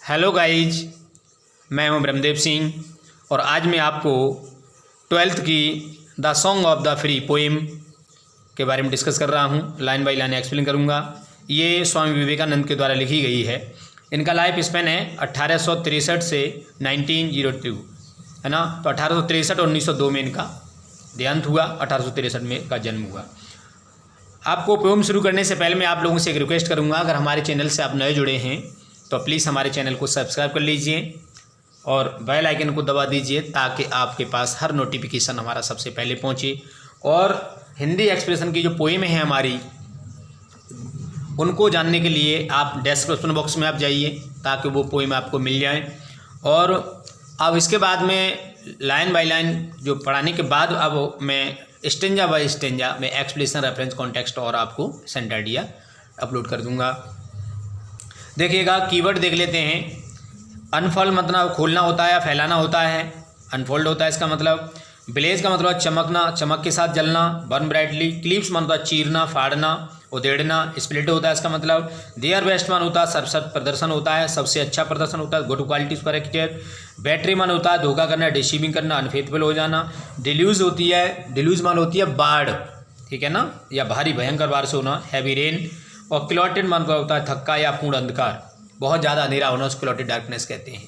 Hello guys, मैं हूं ब्रह्मदेव सिंह और आज मैं आपको 12th की the song of the free poem के बारे में डिस्कस कर रहा हूं। लाइन बाय लाइन एक्सप्लेन करूंगा। ये स्वामी विवेकानंद के द्वारा लिखी गई है। इनका लाइफ स्पेन है 1863 से 1902, है ना। तो 1863 और 1902 में इनका देहांत हुआ। 1863 में का जन्म हुआ। आपको पोएम शुरू करने से पहले मैं आप लोगों से एक रिक्वेस्ट करूंगा, अगर हमारे चैनल से आप नए जुड़े हैं तो प्लीज़ हमारे चैनल को सब्सक्राइब कर लीजिए और बेल आइकन को दबा दीजिए ताकि आपके पास हर नोटिफिकेशन हमारा सबसे पहले पहुंचे। और हिंदी एक्सप्रेशन की जो पोएम है हमारी, उनको जानने के लिए आप डिस्क्रिप्शन बॉक्स में आप जाइए ताकि वो पोएम आपको मिल जाए। और अब इसके बाद में लाइन बाय लाइन जो पढ़ाने के बाद अब मैं स्टेंजा बाय स्टेंजा में एक्सप्लेनेशन, रेफरेंस, कॉन्टेक्स्ट और आपको सेंट आइडिया अपलोड कर दूंगा। देखिएगा, कीवर्ड देख लेते हैं। अनफोल्ड मतलब खोलना होता है, फैलाना होता है। अनफोल्ड होता है इसका मतलब। ब्लेज का मतलब चमकना, चमक के साथ जलना। Burn brightly. क्लिप्स मान होता है चीरना, फाड़ना, उधेड़ना। स्प्लिट होता है इसका मतलब। देयर बेस्ट मान होता है सर्वश्रेष्ठ प्रदर्शन होता है, सबसे अच्छा प्रदर्शन होता है, गुड क्वालिटी करेक्टेड। बैटरी मान होता है धोखा करना, डिसीविंग करना, अनफेथफुल हो जाना। डिल्यूज होती है, डिल्यूज मान होती है बाढ़, ठीक है ना, या भारी भयंकर बारिश होना, हैवी रेन। और क्लॉटेड मान का होता है थक्का या पूर्ण अंधकार, बहुत ज़्यादा अंधेरा होना, उसको क्लॉटेड डार्कनेस कहते हैं।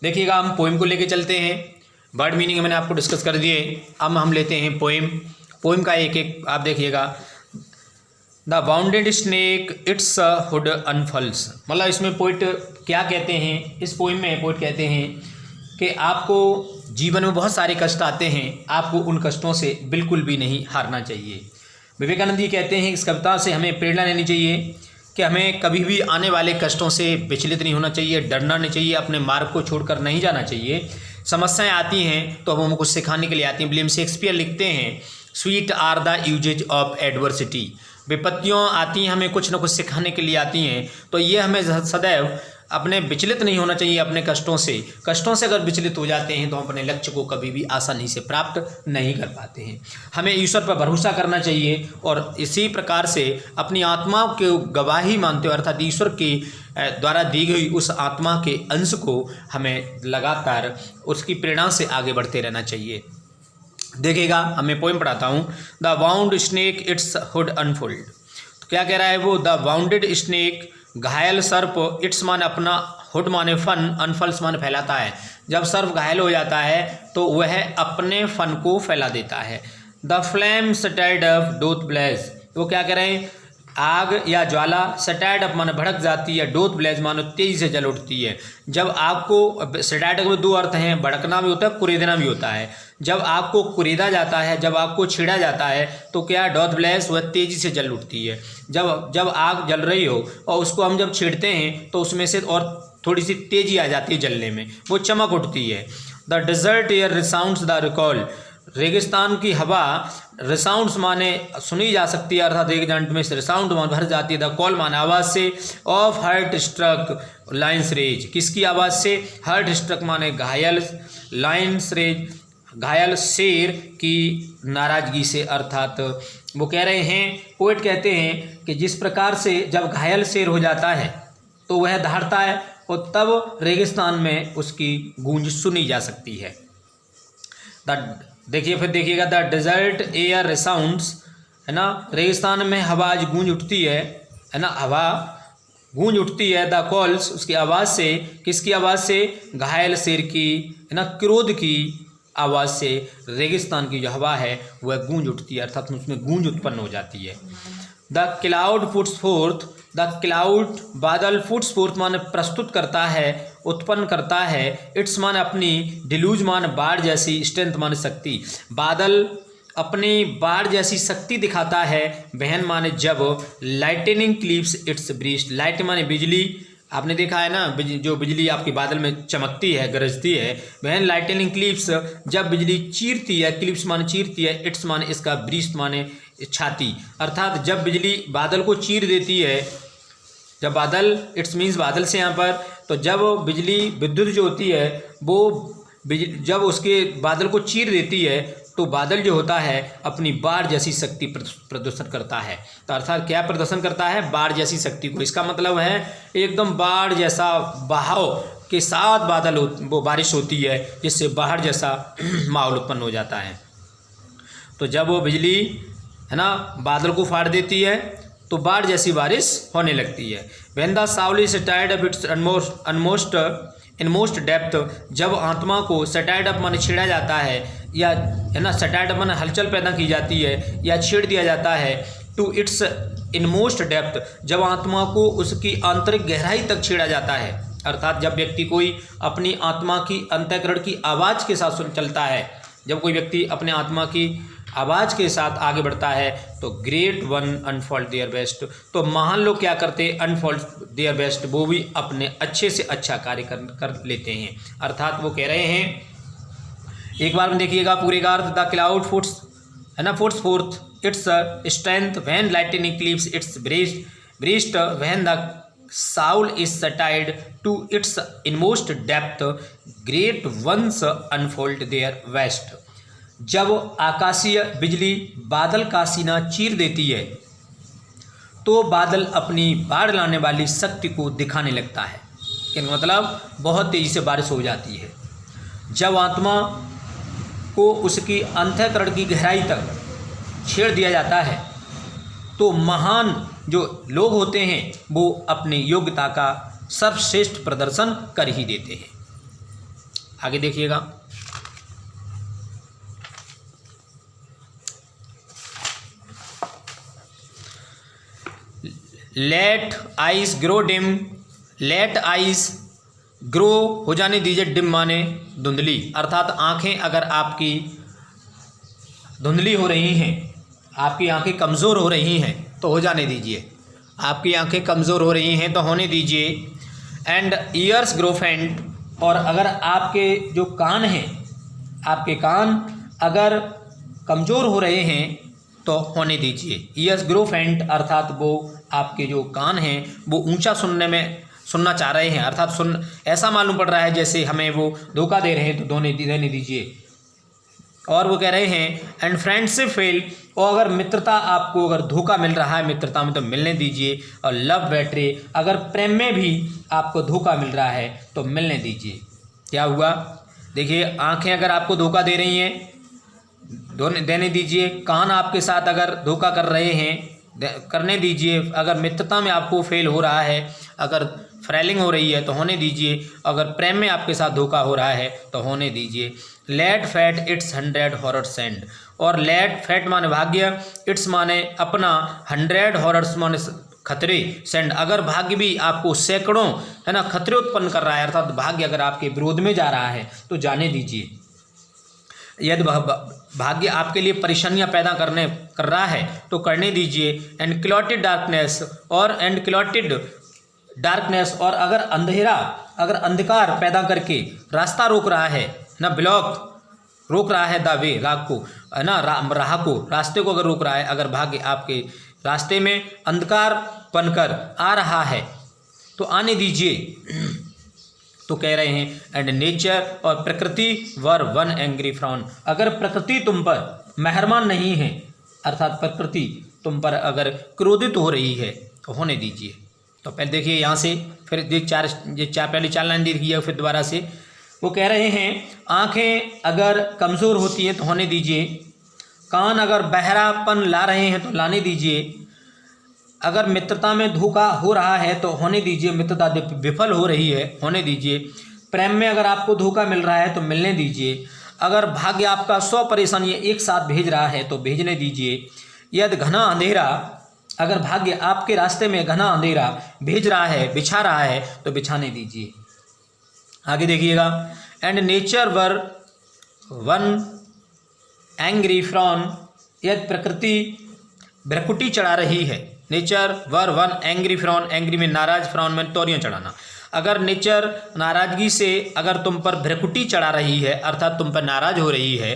देखिएगा, हम पोएम को लेके चलते हैं। वर्ड मीनिंग मैंने आपको डिस्कस कर दिए। अब हम लेते हैं पोएम। पोएम का एक एक आप देखिएगा। The bounded snake its hood unfurls, मतलब इसमें पोइट क्या कहते हैं, इस पोएम में पोइट कहते हैं कि आपको जीवन में बहुत सारे कष्ट आते हैं, आपको उन कष्टों से बिल्कुल भी नहीं हारना चाहिए। विवेकानंद जी कहते हैं इस कविता से हमें प्रेरणा लेनी चाहिए कि हमें कभी भी आने वाले कष्टों से विचलित नहीं होना चाहिए, डरना नहीं चाहिए, अपने मार्ग को छोड़कर नहीं जाना चाहिए। समस्याएं आती हैं तो हम कुछ सिखाने के लिए आती हैं। विलियम शेक्सपियर लिखते हैं, sweet are the uses of adversity. विपत्तियों आती हैं, हमें कुछ न कुछ सिखाने के लिए आती हैं, तो ये हमें सदैव अपने विचलित नहीं होना चाहिए अपने कष्टों से। कष्टों से अगर विचलित हो जाते हैं तो हम अपने लक्ष्य को कभी भी आसानी से प्राप्त नहीं कर पाते हैं। हमें ईश्वर पर भरोसा करना चाहिए और इसी प्रकार से अपनी आत्मा को गवाही मानते हुए, अर्थात ईश्वर के द्वारा दी गई उस आत्मा के अंश को हमें लगातार उसकी प्रेरणा से आगे बढ़ते रहना चाहिए। देखिएगा, मैं पोएम पढ़ाता हूँ। The bound snake its hood unfold. तो क्या कह रहा है वो? द बाउंडेड स्नेक, घायल सर्प, इट्स मान अपना, हुड माने फन, अनफल्स मान फैलाता है। जब सर्प घायल हो जाता है तो वह अपने फन को फैला देता है। The flame start up doth blaze, वो क्या कह रहे हैं? आग या ज्वाला, स्टार्ट अप माने भड़क जाती है, डोथ ब्लेज मानो तेजी से जल उठती है। जब आपको, स्टार्ट अप में दो अर्थ हैं, भड़कना भी होता है, कुरेदना भी होता है। जब आपको कुरेदा जाता है, जब आपको छेड़ा जाता है तो क्या डॉथ ब्लेज, वह तेजी से जल उठती है। जब आग जल रही हो और उसको हम जब छेड़ते हैं तो उसमें से और थोड़ी सी तेजी आ जाती है जलने में, वो चमक उठती है। The desert air resounds the recall, रेगिस्तान की हवा, रिसाउंड्स माने सुनी जा सकती है, अर्थात एक जंट में रिसाउंड मान भर जाती है। द कॉल माने आवाज़ से, of heart struck lines rage, किसकी आवाज़ से? हार्ट स्ट्रक माने घायल, लाइन्स रेज घायल शेर की नाराजगी से। अर्थात वो कह रहे हैं, पोएट कहते हैं कि जिस प्रकार से जब घायल शेर हो जाता है तो वह दहाड़ता है और तब रेगिस्तान में उसकी गूंज सुनी जा सकती है। देखिए, फिर देखिएगा, द डेजर्ट एयर रिसाउंड्स, है ना, रेगिस्तान में हवा आज गूंज उठती है ना, हवा गूंज उठती है। द कॉल्स, उसकी आवाज़ से, किसकी आवाज़ से? घायल शेर की, है ना, क्रोध की आवाज़ से रेगिस्तान की जो हवा है वह गूंज उठती है, अर्थात उसमें गूंज उत्पन्न हो जाती है। The cloud puts fourth, the cloud बादल, फुट्स फोर्थ माने प्रस्तुत करता है, उत्पन्न करता है। इट्स मान अपनी, डिल्यूज मान बाढ़ जैसी, स्ट्रेंथ मान शक्ति, बादल अपनी बाढ़ जैसी शक्ति दिखाता है। बहन माने जब, lightning clips it's breast, light माने बिजली, आपने देखा है ना, जो बिजली आपके बादल में चमकती है, गरजती है। वहन लाइटनिंग क्लिप्स, जब बिजली चीरती है, क्लिप्स माने चीरती है, इट्स माने इसका, ब्रीस्ट माने छाती, अर्थात जब बिजली बादल को चीर देती है, जब बादल, इट्स मीन्स बादल से यहाँ पर, तो जब बिजली, विद्युत जो होती है वो जब उसके बादल को चीर देती है तो बादल जो होता है अपनी बाढ़ जैसी शक्ति प्रदर्शन करता है। तो अर्थात क्या प्रदर्शन करता है? बाढ़ जैसी शक्ति को। इसका मतलब है एकदम बाढ़ जैसा बहाव के साथ बादल वो बारिश होती है, जिससे बाढ़ जैसा माहौल उत्पन्न हो जाता है। तो जब वो बिजली है ना बादल को फाड़ देती है तो बाढ़ जैसी बारिश होने लगती है। When the soul is stirred up its inmost depth, जब आत्मा को सटाइड अप माने छेड़ा जाता है, या है ना सटाइड अप माने हलचल पैदा की जाती है या छेड़ दिया जाता है, टू इट्स इनमोस्ट डेप्थ, जब आत्मा को उसकी आंतरिक गहराई तक छेड़ा जाता है। अर्थात जब व्यक्ति कोई अपनी आत्मा की अंतःकरण की आवाज़ के साथ चलता है, जब कोई व्यक्ति अपने आत्मा की आवाज़ के साथ आगे बढ़ता है, तो great one unfold their best, तो महान लोग क्या करते? अनफोल्ड देयर बेस्ट, वो भी अपने अच्छे से अच्छा कार्य कर लेते हैं। अर्थात वो कह रहे हैं, एक बार में देखिएगा पूरे का अर्थ, द क्लाउड फुट्स है ना puts forth its strength when lightning clips its breast when the soul is stirred to its inmost depth, great ones unfold their vast. जब आकाशीय बिजली बादल का सीना चीर देती है तो बादल अपनी बाढ़ लाने वाली शक्ति को दिखाने लगता है। कि मतलब बहुत तेज़ी से बारिश हो जाती है। जब आत्मा को उसकी अंतःकरण की गहराई तक छेड़ दिया जाता है तो महान जो लोग होते हैं वो अपनी योग्यता का सर्वश्रेष्ठ प्रदर्शन कर ही देते हैं। आगे देखिएगा, let eyes grow dim, let eyes grow हो जाने दीजिए, डिम माने धुंधली। अर्थात आंखें अगर आपकी धुंधली हो रही हैं, आपकी आंखें कमज़ोर हो रही हैं तो हो जाने दीजिए। आपकी आंखें कमज़ोर हो रही हैं तो होने दीजिए। एंड ईयर्स ग्रो फेंट, और अगर आपके जो कान हैं, आपके कान अगर कमज़ोर हो रहे हैं तो होने दीजिए। ईयर्स ग्रो फेंट अर्थात वो आपके जो कान हैं वो ऊंचा सुनना चाह रहे हैं, अर्थात ऐसा मालूम पड़ रहा है जैसे हमें वो धोखा दे रहे हैं तो देने दीजिए। और वो कह रहे हैं एंड फ्रेंडशिप फेल, और अगर मित्रता आपको अगर धोखा मिल रहा है मित्रता में तो मिलने दीजिए। और लव बेट्रे, अगर प्रेम में भी आपको धोखा मिल रहा है तो मिलने दीजिए। क्या हुआ? देखिए, आंखें अगर आपको धोखा दे रही हैं देने दीजिए। कान आपके साथ अगर धोखा कर रहे हैं करने दीजिए। अगर मित्रता में आपको फेल हो रहा है, अगर फ्रेलिंग हो रही है तो होने दीजिए। अगर प्रेम में आपके साथ धोखा हो रहा है तो होने दीजिए। Let fate its 100 horror send, और लेट फैट माने भाग्य, इट्स माने अपना, 100 हॉरर्स माने खतरे, सेंड अगर भाग्य भी आपको सैकड़ों है ना खतरे उत्पन्न कर रहा है, अर्थात भाग्य अगर आपके विरोध में जा रहा है तो जाने दीजिए। यदि भाग्य आपके लिए परेशानियां पैदा कर रहा है तो करने दीजिए। एंड क्लॉटेड डार्कनेस, और एंड क्लॉटेड डार्कनेस, और अगर अंधकार पैदा करके रास्ता रोक रहा है ना, ब्लॉक रोक रहा है द वे, राह को है ना, राह को, रास्ते को अगर रोक रहा है, अगर भाग्य आपके रास्ते में अंधकार बनकर आ रहा है तो आने दीजिए। तो कह रहे हैं एंड नेचर, और प्रकृति वर वन एंग्री फ्रॉन, अगर प्रकृति तुम पर मेहरबान नहीं है, अर्थात प्रकृति तुम पर अगर क्रोधित हो रही है तो होने दीजिए। तो पहले देखिए यहाँ से, फिर पहले 4 लाइन देखिए है, फिर दोबारा से वो कह रहे हैं आंखें अगर कमज़ोर होती हैं तो होने दीजिए। कान अगर बहरापन ला रहे हैं तो लाने दीजिए। अगर मित्रता में धोखा हो रहा है तो होने दीजिए, मित्रता विफल हो रही है होने दीजिए। प्रेम में अगर आपको धोखा मिल रहा है तो मिलने दीजिए। अगर भाग्य आपका 100 परेशानियाँ एक साथ भेज रहा है तो भेजने दीजिए। यदि घना अंधेरा, अगर भाग्य आपके रास्ते में घना अंधेरा भेज रहा है, बिछा रहा है तो बिछाने दीजिए। आगे देखिएगा, and nature were one angry frown, यदि प्रकृति भ्रकुटी चढ़ा रही है। नेचर वर वन एंग्री फ्रॉन, एंग्री में नाराज, फ्रॉन में तौरियाँ चढ़ाना। अगर नेचर नाराजगी से अगर तुम पर भ्रकुटी चढ़ा रही है, अर्थात तुम पर नाराज हो रही है,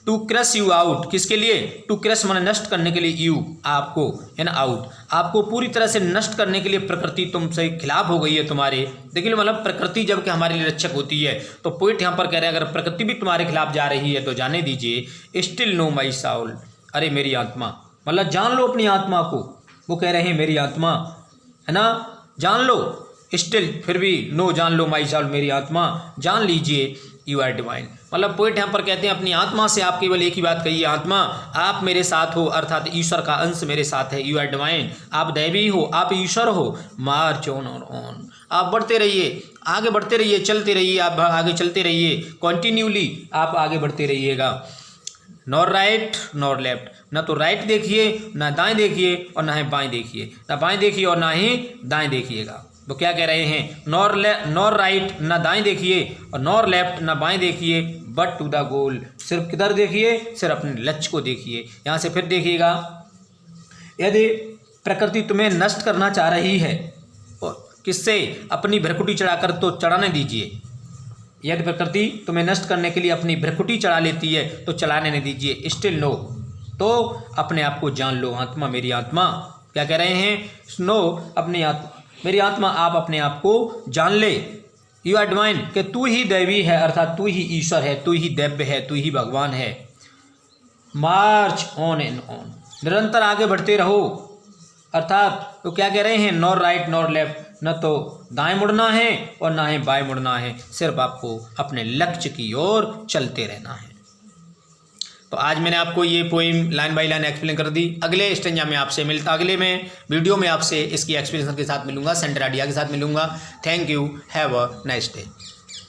टू क्रश यू आउट, किसके लिए? टू क्रश माने नष्ट करने के लिए, यू आपको है ना, आउट आपको पूरी तरह से नष्ट करने के लिए प्रकृति तुमसे खिलाफ हो गई है तुम्हारे। देखिए मतलब प्रकृति जब कि हमारे लिए रक्षक होती है, तो पोइट यहाँ पर कह रहे हैं अगर प्रकृति भी तुम्हारे खिलाफ जा रही है तो जाने दीजिए। स्टिल नो माई साउल, अरे मेरी आत्मा, मतलब जान लो अपनी आत्मा को। वो कह रहे हैं मेरी आत्मा है ना, जान लो, स्टिल फिर भी, नो जान लो, माई साउल मेरी आत्मा, जान लीजिए, यू आर डिवाइन। मतलब पोइट यहाँ पर कहते हैं अपनी आत्मा से आप केवल एक ही बात कहिए, आत्मा आप मेरे साथ हो, अर्थात ईश्वर का अंश मेरे साथ है, यू आर डिवाइन, आप दैवी हो, आप ईश्वर हो। मार्च ऑन और ऑन, आप बढ़ते रहिए, आगे बढ़ते रहिए, चलते रहिए, आप आगे चलते रहिए, कॉन्टिन्यूली आप आगे बढ़ते रहिएगा। नॉर राइट नॉर लेफ्ट, ना तो राइट देखिए ना दाएं देखिए और ना ही बाएं देखिए, ना बाएं देखिए और ना ही दाएं देखिएगा। वो क्या कह रहे हैं? नॉर राइट ना दाएं देखिए और नॉर लेफ्ट ना बाएं देखिए, बट टू द गोल, सिर्फ किधर देखिए? सिर्फ अपने लक्ष्य को देखिए। यहाँ से फिर देखिएगा, यदि प्रकृति तुम्हें नष्ट करना चाह रही है और किससे? अपनी भ्रकुटी चढ़ाकर, तो चढ़ाने दीजिए। यदि प्रकृति तुम्हें नष्ट करने के लिए अपनी भ्रकुटी चढ़ा लेती है तो चलाने नहीं दीजिए। स्टिल नो, तो अपने आप को जान लो, आत्मा मेरी आत्मा, क्या कह रहे हैं? नो अपनी आत्मा मेरी आत्मा, आप अपने आप को जान ले, यू आर डिवाइन, कि तू ही दैवी है, अर्थात तू ही ईश्वर है, तू ही दिव्य है, तू ही भगवान है। मार्च ऑन एंड ऑन, निरंतर आगे बढ़ते रहो, अर्थात तो क्या कह रहे हैं? नॉर राइट नॉर लेफ्ट, न तो दाएं मुड़ना है और ना ही बाएं मुड़ना है, सिर्फ आपको अपने लक्ष्य की ओर चलते रहना है। तो आज मैंने आपको ये poem line by line explain कर दी। अगले स्टेंजा में आपसे मिलता, अगले में वीडियो में आपसे इसकी एक्सप्लेनेशन के साथ मिलूंगा, सेंटर आइडिया के साथ मिलूंगा। Thank you, have a nice day.